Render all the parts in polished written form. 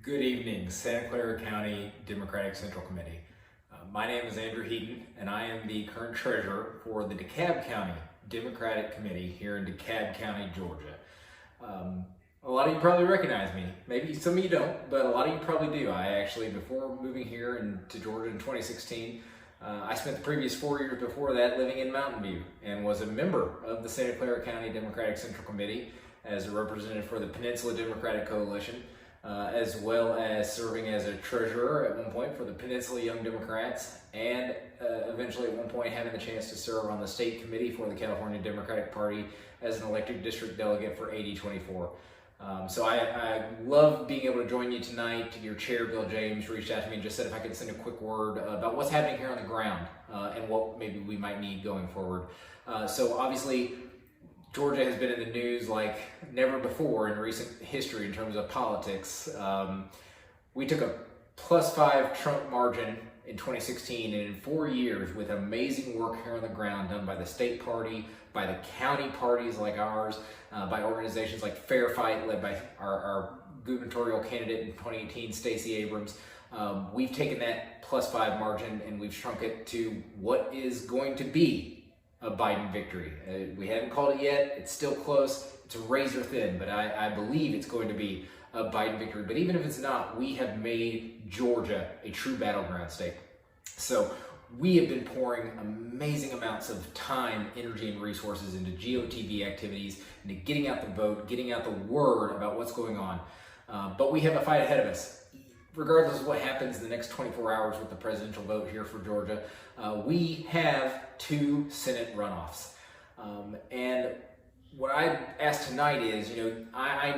Good evening, Santa Clara County Democratic Central Committee. My name is Andrew Heaton, and I am the current treasurer for the DeKalb County Democratic Committee here in DeKalb County, Georgia. A lot of you probably recognize me. Maybe some of you don't, but a lot of you probably do. I actually, before moving here to Georgia in 2016, I spent the previous 4 years before that living in Mountain View and was a member of the Santa Clara County Democratic Central Committee as a representative for the Peninsula Democratic Coalition, as well as serving as a treasurer at one point for the Peninsula Young Democrats, and eventually at one point having the chance to serve on the state committee for the California Democratic Party as an elected district delegate for 8024. So I love being able to join you tonight. Your chair, Bill James, reached out to me and just said if I could send a quick word about what's happening here on the ground and what maybe we might need going forward. So obviously, Georgia has been in the news like never before in recent history in terms of politics. We took a +5 Trump margin in 2016, and in 4 years, with amazing work here on the ground done by the state party, by the county parties like ours, by organizations like Fair Fight, led by our gubernatorial candidate in 2018, Stacey Abrams, we've taken that +5 margin and we've shrunk it to what is going to be a Biden victory. We haven't called it yet. It's still close. It's razor thin, but I believe it's going to be a Biden victory. But even if it's not, we have made Georgia a true battleground state. So we have been pouring amazing amounts of time, energy, and resources into GOTV activities, into getting out the vote, getting out the word about what's going on. But we have a fight ahead of us. Regardless of what happens in the next 24 hours with the presidential vote here for Georgia, we have 2 Senate runoffs. And what I ask tonight is, I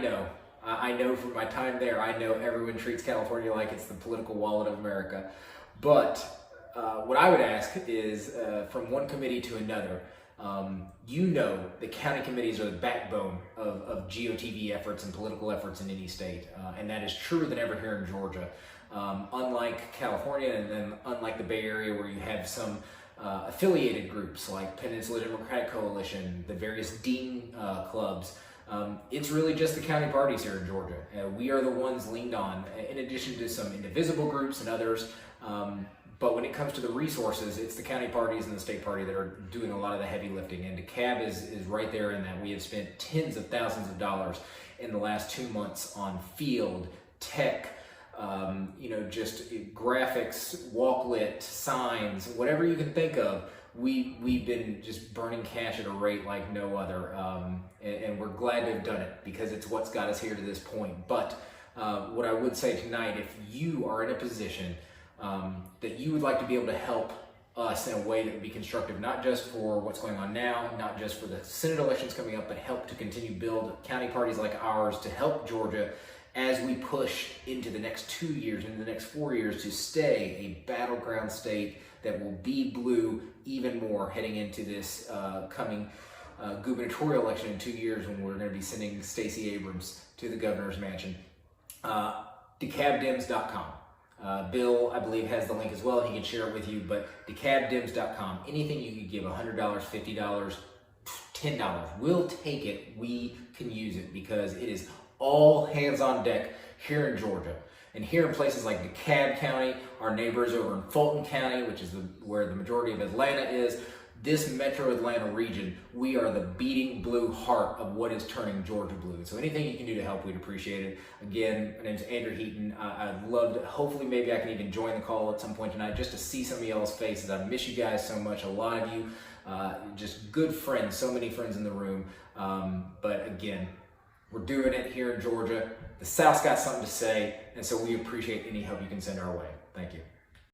know from my time there, I know everyone treats California like it's the political wallet of America. But what I would ask is, from one committee to another, the county committees are the backbone of GOTV efforts and political efforts in any state, and that is truer than ever here in Georgia. Unlike California and then unlike the Bay Area, where you have some affiliated groups like Peninsula Democratic Coalition, the various dean clubs, it's really just the county parties here in Georgia. We are the ones leaned on, in addition to some indivisible groups and others. But when it comes to the resources, it's the county parties and the state party that are doing a lot of the heavy lifting. And DeKalb is right there in that. We have spent tens of thousands of dollars in the last 2 months on field, tech, just graphics, walk-lit, signs, whatever you can think of. We've been just burning cash at a rate like no other. And we're glad to have done it because it's what's got us here to this point. But what I would say tonight, if you are in a position that you would like to be able to help us in a way that would be constructive, not just for what's going on now, not just for the Senate elections coming up, but help to continue build county parties like ours to help Georgia as we push into the next 2 years, into the next 4 years, to stay a battleground state that will be blue even more heading into this coming gubernatorial election in 2 years, when we're going to be sending Stacey Abrams to the governor's mansion. DeKalbDems.com. Bill, I believe, has the link as well. He can share it with you, but DeKalbDems.com. Anything you could give, $100, $50, $10. We'll take it. We can use it because it is all hands on deck here in Georgia. And here in places like DeKalb County, our neighbors over in Fulton County, which is where the majority of Atlanta is, this metro Atlanta region, we are the beating blue heart of what is turning Georgia blue. So anything you can do to help, we'd appreciate it. Again, my name's Andrew Heaton. I'd love to, hopefully maybe I can even join the call at some point tonight just to see some of y'all's faces. I miss you guys so much. A lot of you, just good friends, so many friends in the room. But again, we're doing it here in Georgia. The South's got something to say, and so we appreciate any help you can send our way. Thank you.